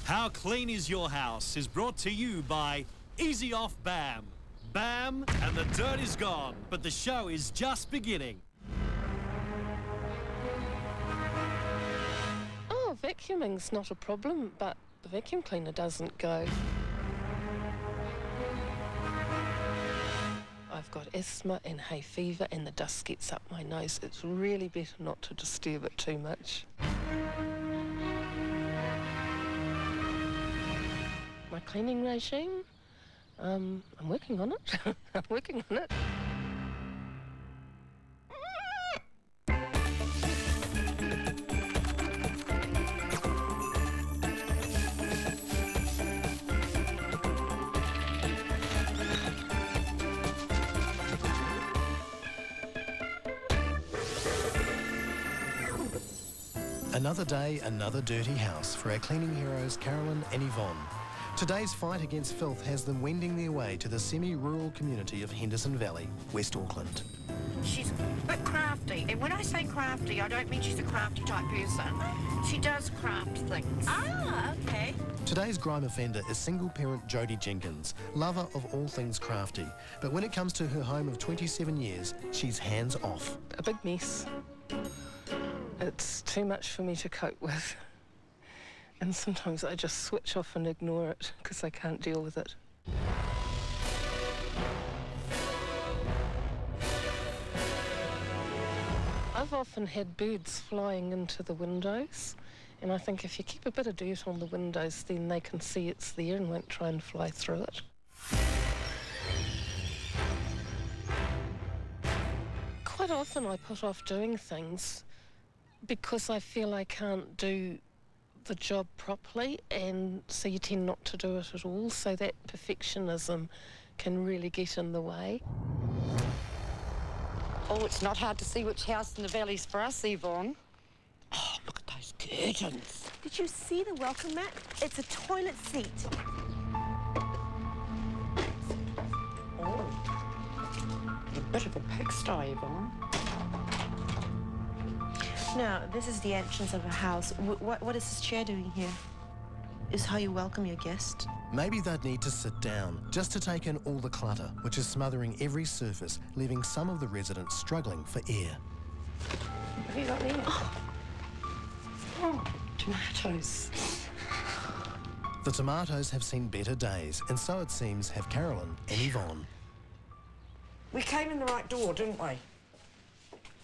How Clean Is Your House is brought to you by Easy Off BAM. BAM and the dirt is gone, but the show is just beginning. Oh, vacuuming's not a problem, but the vacuum cleaner doesn't go. I've got asthma and hay fever and the dust gets up my nose. It's really better not to disturb it too much. My cleaning regime, I'm working on it. I'm working on it. Another day, another dirty house for our cleaning heroes Carolyn and Yvonne. Today's fight against filth has them wending their way to the semi-rural community of Henderson Valley, West Auckland. She's a bit crafty, and when I say crafty, I don't mean she's a crafty type person. She does craft things. Ah, okay. Today's grime offender is single-parent Jodie Jenkins, lover of all things crafty. But when it comes to her home of 27 years, she's hands-off. A big mess. It's too much for me to cope with. And sometimes I just switch off and ignore it because I can't deal with it. I've often had birds flying into the windows, and I think if you keep a bit of dirt on the windows, then they can see it's there and won't try and fly through it. Quite often I put off doing things because I feel I can't do the job properly, and so you tend not to do it at all, so that perfectionism can really get in the way. Oh, it's not hard to see which house in the valley's for us, Yvonne. Oh, look at those curtains. Did you see the welcome mat? It's a toilet seat. Oh, a bit of a pigsty, Yvonne. Now, this is the entrance of a house. What is this chair doing here? Is how you welcome your guest. Maybe they'd need to sit down just to take in all the clutter, which is smothering every surface, leaving some of the residents struggling for air. What have you got there? Oh, tomatoes. The tomatoes have seen better days, and so it seems have Carolyn and Yvonne. We came in the right door, didn't we?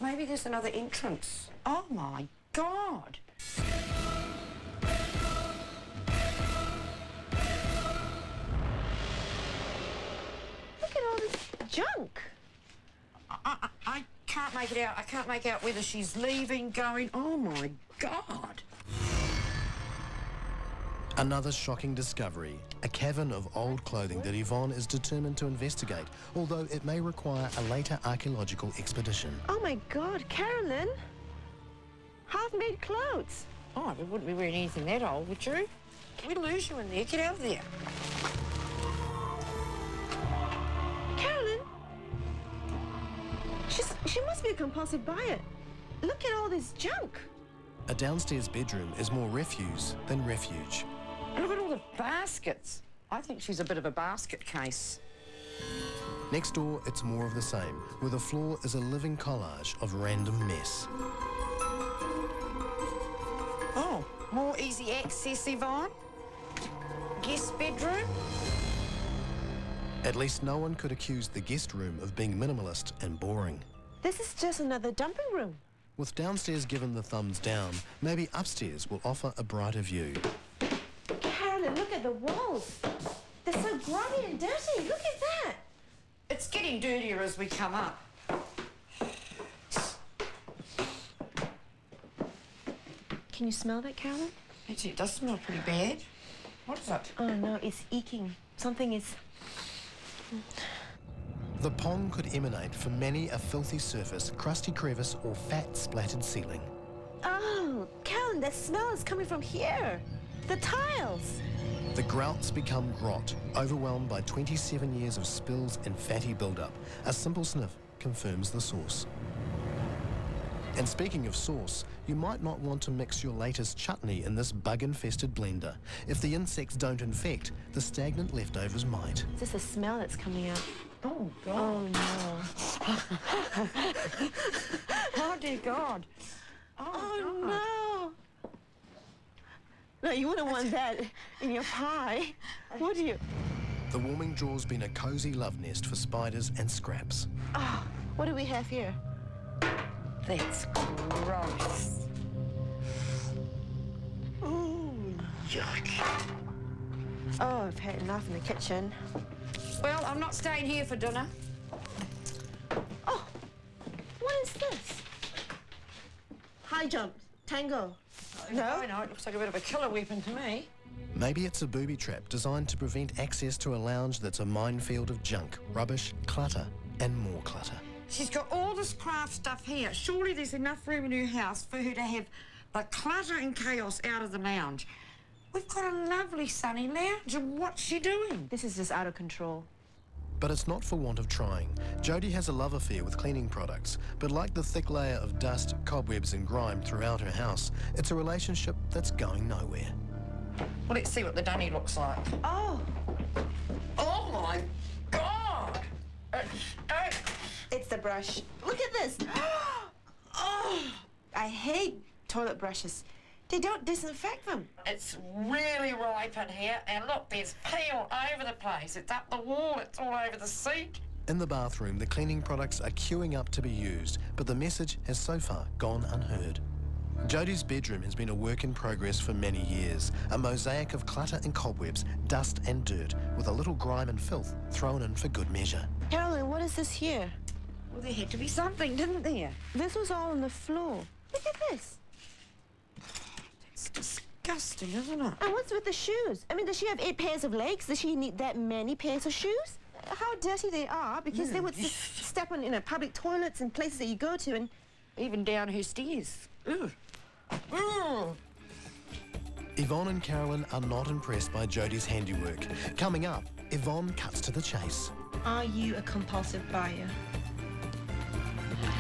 Maybe there's another entrance. Oh, my God. Look at all this junk. I can't make it out. I can't make out whether she's leaving, going. Oh, my God. Another shocking discovery, a cavern of old clothing that Yvonne is determined to investigate, although it may require a later archaeological expedition. Oh my God, Carolyn! Half-made clothes. Oh, we wouldn't be wearing anything that old, would you? We'd lose you in there. Get out of there. Carolyn! She must be a compulsive buyer. Look at all this junk. A downstairs bedroom is more refuse than refuge. Look at all the baskets. I think she's a bit of a basket case. Next door, it's more of the same, where the floor is a living collage of random mess. Oh, more easy access, Yvonne. Guest bedroom. At least no one could accuse the guest room of being minimalist and boring. This is just another dumping room. With downstairs given the thumbs down, maybe upstairs will offer a brighter view. Carolyn, look at the walls. They're so grubby and dirty. Look at that. It's getting dirtier as we come up. Can you smell that, Carolyn? Actually, it does smell pretty bad. What is it? Oh, no, it's eking. Something is... The pong could emanate from many a filthy surface, crusty crevice or fat splattered ceiling. Oh, Carolyn, that smell is coming from here. The tiles. The grouts become grot, overwhelmed by 27 years of spills and fatty buildup. A simple sniff confirms the source. And speaking of sauce, you might not want to mix your latest chutney in this bug-infested blender. If the insects don't infect, the stagnant leftovers might. It's just the smell that's coming out. Oh, God. Oh, no. Oh, dear God. Oh, no. No, you wouldn't want that in your pie, would you? The warming drawer's been a cosy love nest for spiders and scraps. Oh, what do we have here? That's gross. Ooh, yuck. Oh, I've had enough in the kitchen. Well, I'm not staying here for dinner. Oh, what is this? High jump, tango. No? No, it looks like a bit of a killer weapon to me. Maybe it's a booby trap designed to prevent access to a lounge that's a minefield of junk, rubbish, clutter, and more clutter. She's got all this craft stuff here. Surely there's enough room in her house for her to have the clutter and chaos out of the lounge. We've got a lovely sunny lounge, and what's she doing? This is just out of control. But it's not for want of trying. Jodie has a love affair with cleaning products, but like the thick layer of dust, cobwebs and grime throughout her house, it's a relationship that's going nowhere. Well, let's see what the dunny looks like. Oh, Oh, my God! it's the brush. Look at this. Oh, I hate toilet brushes. They don't disinfect them. It's really ripe in here, and look, there's pee all over the place. It's up the wall, it's all over the seat. In the bathroom, the cleaning products are queuing up to be used, but the message has so far gone unheard. Jodie's bedroom has been a work in progress for many years, a mosaic of clutter and cobwebs, dust and dirt, with a little grime and filth thrown in for good measure. Carolyn, what is this here? Well, there had to be something, didn't there? This was all on the floor. Look at this. It's disgusting, isn't it? And what's with the shoes? I mean, does she have 8 pairs of legs? Does she need that many pairs of shoes? How dirty they are, because they would just step on, public toilets and places that you go to, and Even down her stairs. Ugh. Ugh. Yvonne and Carolyn are not impressed by Jodie's handiwork. Coming up, Yvonne cuts to the chase. are you a compulsive buyer?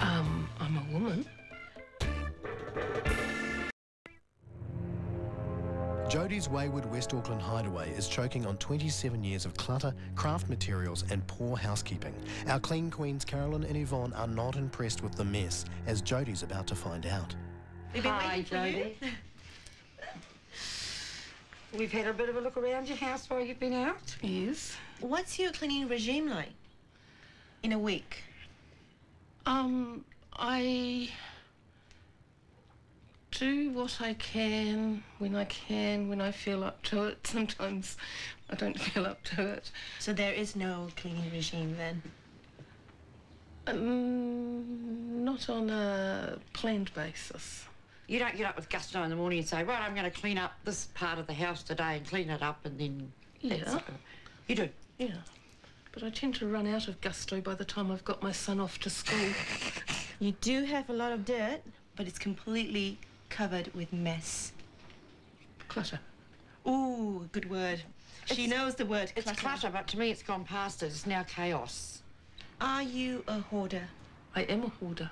I'm a woman. Jodie's wayward West Auckland hideaway is choking on 27 years of clutter, craft materials and poor housekeeping. Our clean queens Carolyn and Yvonne are not impressed with the mess, as Jodie's about to find out. Hi, Jodie. We've had a bit of a look around your house while you've been out. Yes. What's your cleaning regime like in a week? I do what I can, when I feel up to it. Sometimes I don't feel up to it. So there is no cleaning regime then? Not on a planned basis. You don't get up with gusto in the morning and say, right, I'm going to clean up this part of the house today and clean it up and then... Yeah. You do? Yeah. But I tend to run out of gusto by the time I've got my son off to school. You do have a lot of dirt, but it's completely covered with mess. Clutter. Ooh, good word. She knows the word It's clutter, but to me it's gone past it. It's now chaos. Are you a hoarder? I am a hoarder.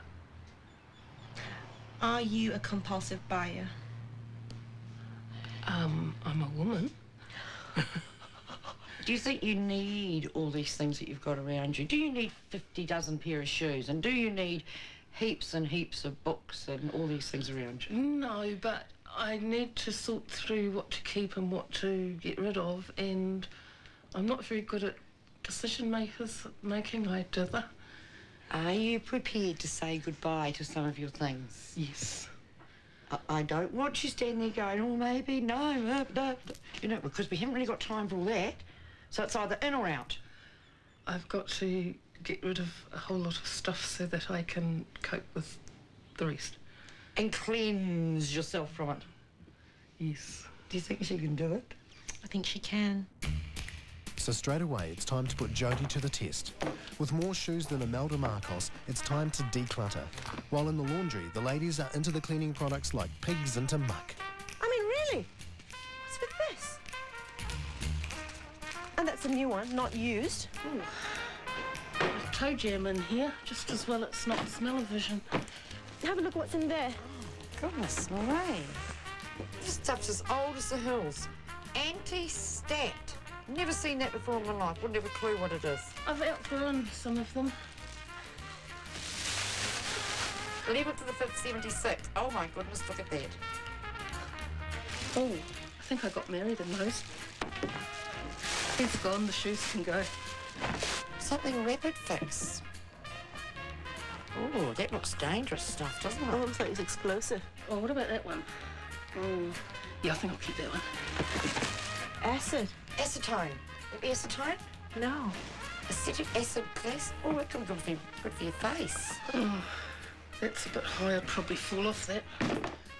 Are you a compulsive buyer? I'm a woman. Do you think you need all these things that you've got around you? Do you need 50 dozen pair of shoes? And do you need heaps and heaps of books and all these things around you? No, but I need to sort through what to keep and what to get rid of, and I'm not very good at decision making. I dither. Are you prepared to say goodbye to some of your things? Yes. I don't want you standing there going, oh, maybe, no, you know, because we haven't really got time for all that. So it's either in or out. I've got to get rid of a whole lot of stuff so that I can cope with the rest. And cleanse yourself from it. Yes. Do you think she can do it? I think she can. So straight away, it's time to put Jodie to the test. With more shoes than Imelda Marcos, it's time to declutter. While in the laundry, the ladies are into the cleaning products like pigs into muck. I mean, really? What's with this? And that's a new one, not used. Ooh. There's toe jam in here, just as well it's not smell-o-vision. Have a look what's in there. Goodness me. This stuff's as old as the hills. Anti-stat. Never seen that before in my life. Wouldn't have a clue what it is. I've outgrown some of them. 11th to the 5th, 76. Oh my goodness, look at that. Oh, I think I got married in those. It's gone, the shoes can go. Something rapid fix. Oh, that looks dangerous stuff, doesn't it? Oh, looks like it's explosive. Oh, what about that one? Oh, yeah, I think I'll keep that one. Acid. Acetone. Acetone? No. Acetic acid glass. Oh, that could be good for your face. Oh, that's a bit high. I'd probably fall off that.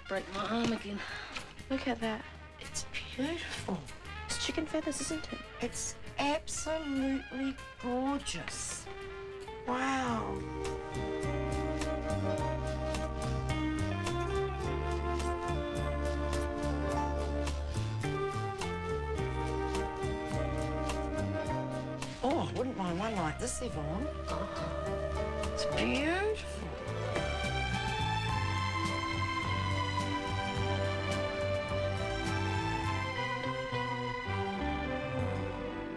Break my arm again. Look at that. It's beautiful. It's chicken feathers, isn't it? It's absolutely gorgeous. Wow. Oh, I wouldn't mind one like this, Yvonne. It's beautiful.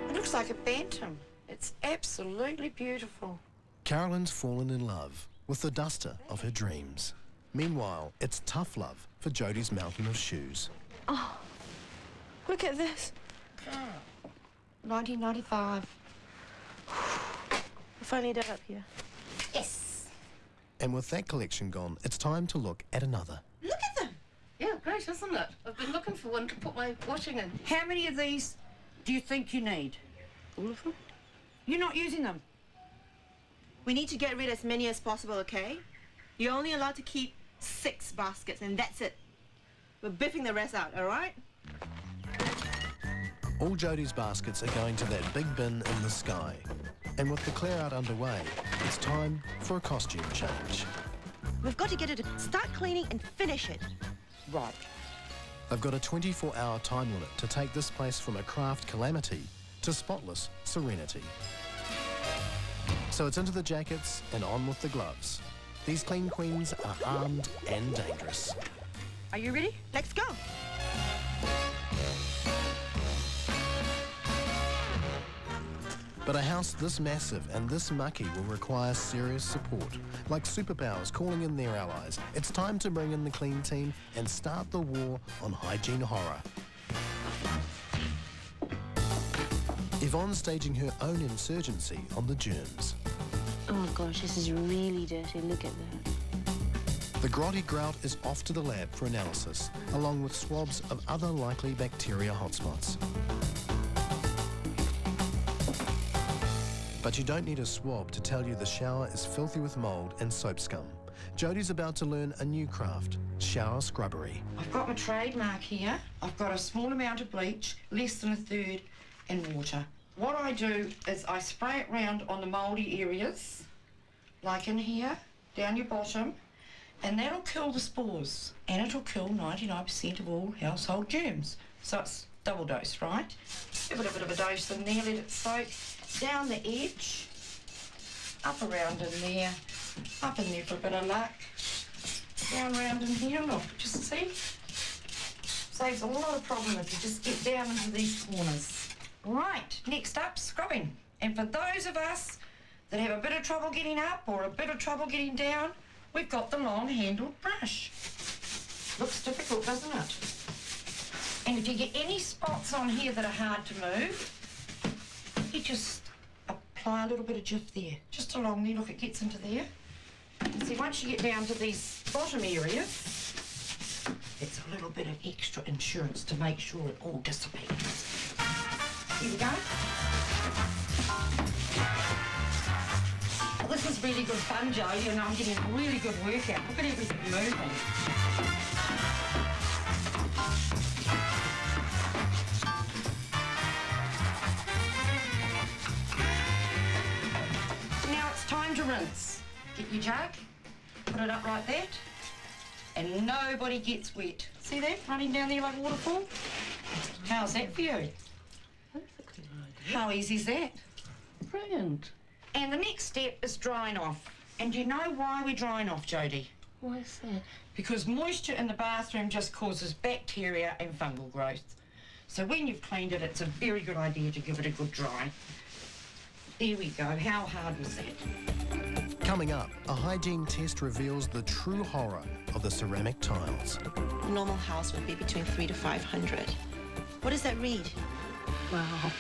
It looks like a bantam. It's absolutely beautiful. Carolyn's fallen in love with the duster of her dreams. Meanwhile, it's tough love for Jodie's mountain of shoes. Oh, look at this. 1995. We're finally done up here. Yes. And with that collection gone, it's time to look at another. Look at them. Yeah, great, isn't it? I've been looking for one to put my washing in. How many of these do you think you need? All of them? You're not using them. We need to get rid of as many as possible, okay? You're only allowed to keep 6 baskets, and that's it. We're biffing the rest out, all right? All Jodie's baskets are going to that big bin in the sky. And with the clear out underway, it's time for a costume change. We've got to get her to start cleaning and finish it. Right. They've got a 24-hour time limit to take this place from a craft calamity to spotless serenity. So it's into the jackets and on with the gloves. These clean queens are armed and dangerous. Are you ready? Let's go. But a house this massive and this mucky will require serious support, like superpowers calling in their allies. It's time to bring in the clean team and start the war on hygiene horror. Yvonne's staging her own insurgency on the germs. Oh gosh, this is really dirty. Look at that. The grotty grout is off to the lab for analysis, along with swabs of other likely bacteria hotspots. But you don't need a swab to tell you the shower is filthy with mould and soap scum. Jodie's about to learn a new craft, shower scrubbery. I've got my trademark here. I've got a small amount of bleach, less than a third, and water. What I do is I spray it round on the mouldy areas, like in here, down your bottom, and that'll kill the spores. And it'll kill 99% of all household germs. So it's double dose, right? Give it a bit of a dose in there, let it soak. Down the edge, up around in there, up in there for a bit of luck. Down round in here, look, just see? Saves a lot of problem if you just get down into these corners. Right, next up, scrubbing. And for those of us that have a bit of trouble getting up or a bit of trouble getting down, we've got the long-handled brush. Looks difficult, doesn't it? And if you get any spots on here that are hard to move, you just apply a little bit of Jif there, just along there. Look, it gets into there. And see, once you get down to these bottom areas, it's a little bit of extra insurance to make sure it all dissipates. Here we go. Well, this is really good fun, Jodie, and I'm getting a really good workout. Look at everything moving. Time to rinse. Get your jug, put it up like that, and nobody gets wet. See that running down there like a waterfall? How's that for you? That's a clear idea. How easy is that? Brilliant. And the next step is drying off. And do you know why we're drying off, Jodie? Why is that? Because moisture in the bathroom just causes bacteria and fungal growth. So when you've cleaned it, it's a very good idea to give it a good dry. There we go. How hard was that? Coming up, a hygiene test reveals the true horror of the ceramic tiles. A normal house would be between 300 to 500. What does that read? Wow.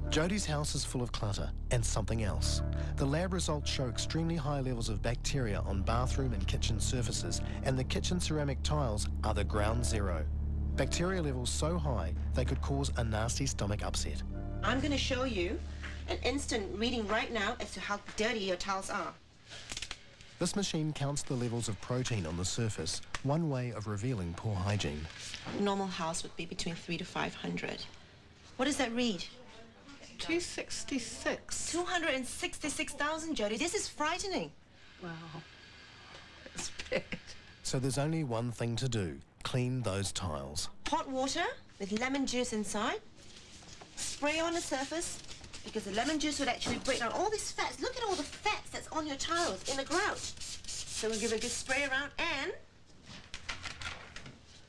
Jodie's house is full of clutter and something else. The lab results show extremely high levels of bacteria on bathroom and kitchen surfaces, and the kitchen ceramic tiles are the ground zero. Bacteria levels so high they could cause a nasty stomach upset. I'm going to show you an instant reading right now as to how dirty your tiles are. This machine counts the levels of protein on the surface, one way of revealing poor hygiene. A normal house would be between 300 to 500. What does that read? 266. 266,000, Jodie. This is frightening. Wow. That's bad. So there's only one thing to do: clean those tiles. Hot water with lemon juice inside. Spray on the surface, because the lemon juice would actually break down all these fats. Look at all the fats that's on your tiles in the grout. So we'll give it a good spray around and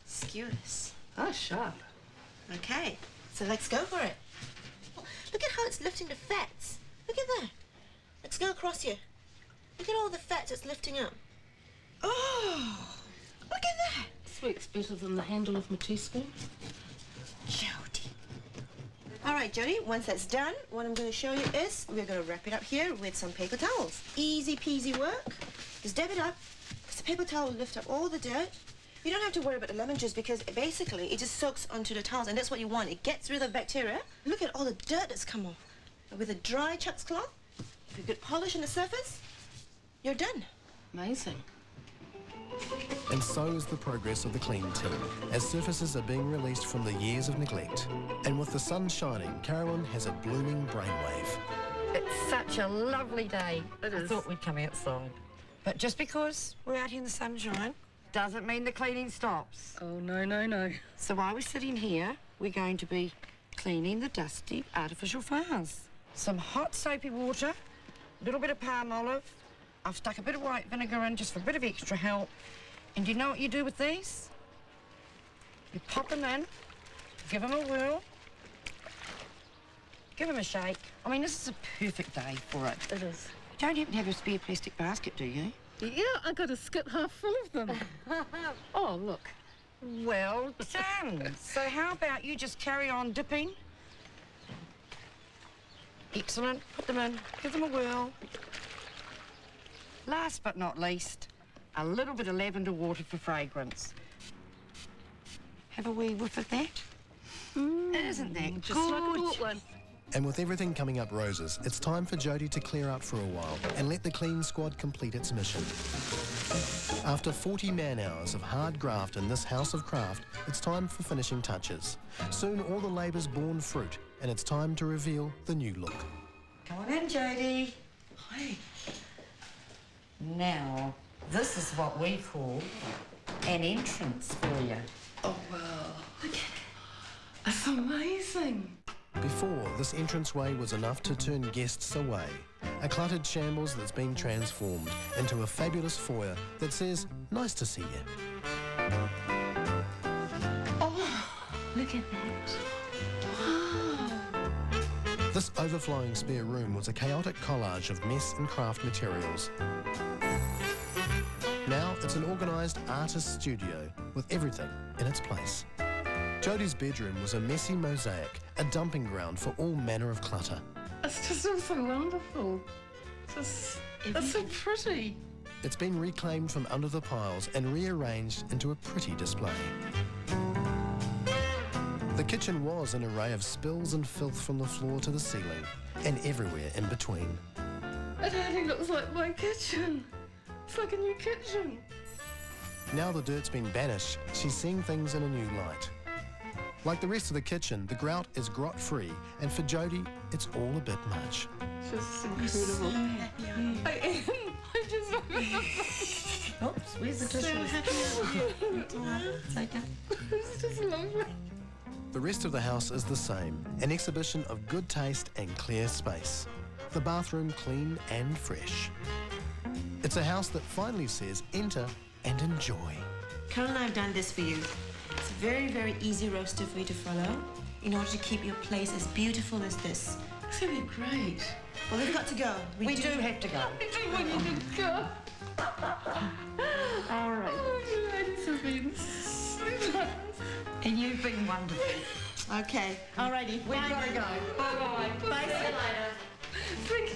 skewer this. Oh, sharp. Okay, so let's go for it. Look at how it's lifting the fats. Look at that. Let's go across here. Look at all the fats it's lifting up. Oh, look at that. This works better than the handle of my teaspoon. Jodie. All right, Jodie, once that's done, what I'm going to show you is we're going to wrap it up here with some paper towels. Easy peasy work. Just dab it up, because the paper towel will lift up all the dirt. You don't have to worry about the lemon juice because basically it just soaks onto the towels, and that's what you want. It gets rid of bacteria. Look at all the dirt that's come off. With a dry Chuck's cloth, with a good polish on the surface, you're done. Amazing. And so is the progress of the clean team, as surfaces are being released from the years of neglect. And with the sun shining, Carolyn has a blooming brainwave. It's such a lovely day. It I is. thought we'd come outside. But just because we're out here in the sunshine, Doesn't mean the cleaning stops. Oh, no, no, no. so while we're sitting here, we're going to be cleaning the dusty artificial flowers. Some hot soapy water, a little bit of palm olive. I've stuck a bit of white vinegar in just for a bit of extra help. And do you know what you do with these? You pop them in, give them a whirl, give them a shake. I mean, this is a perfect day for it. It is. You don't even have a spare plastic basket, do you? Yeah, I got a skip half full of them. Oh, look. Well done. So how about you just carry on dipping? Excellent. Put them in, give them a whirl. Last but not least, a little bit of lavender water for fragrance. Have a wee whiff of that. Isn't that Just like I good? bought one. And with everything coming up roses, it's time for Jodie to clear out for a while and let the clean squad complete its mission. After 40 man-hours of hard graft in this house of craft, it's time for finishing touches. Soon all the labour's borne fruit, and it's time to reveal the new look. Come on in, Jodie. Hi. Now, this is what we call an entrance for you. Oh, wow. Look at it. That's amazing. Before, this entranceway was enough to turn guests away. A cluttered shambles that's been transformed into a fabulous foyer that says, "Nice to see you." Oh, look at that. Wow. This overflowing spare room was a chaotic collage of mess and craft materials. Now it's an organised artist studio with everything in its place. Jodie's bedroom was a messy mosaic, a dumping ground for all manner of clutter. It's just all so wonderful. It's so pretty. It's been reclaimed from under the piles and rearranged into a pretty display. The kitchen was an array of spills and filth from the floor to the ceiling, and everywhere in between. It only looks like my kitchen. It's like a new kitchen. Now the dirt's been banished, she's seeing things in a new light. Like the rest of the kitchen, the grout is grot-free, and for Jodie, it's all a bit much. Just incredible. I am. I just... Oops, where's the tissue? It's just lovely. The rest of the house is the same, an exhibition of good taste and clear space. The bathroom clean and fresh. It's a house that finally says enter and enjoy. Carol and I have done this for you. It's a very, very easy roster for you to follow in order to keep your place as beautiful as this. It's going to be great. Well, we've got to go. We do have to go. We do want you to go. All right. This has been so nice. And you've been wonderful. Okay. Alrighty. We've got to go. Bye-bye. Bye. See you later. Thank you.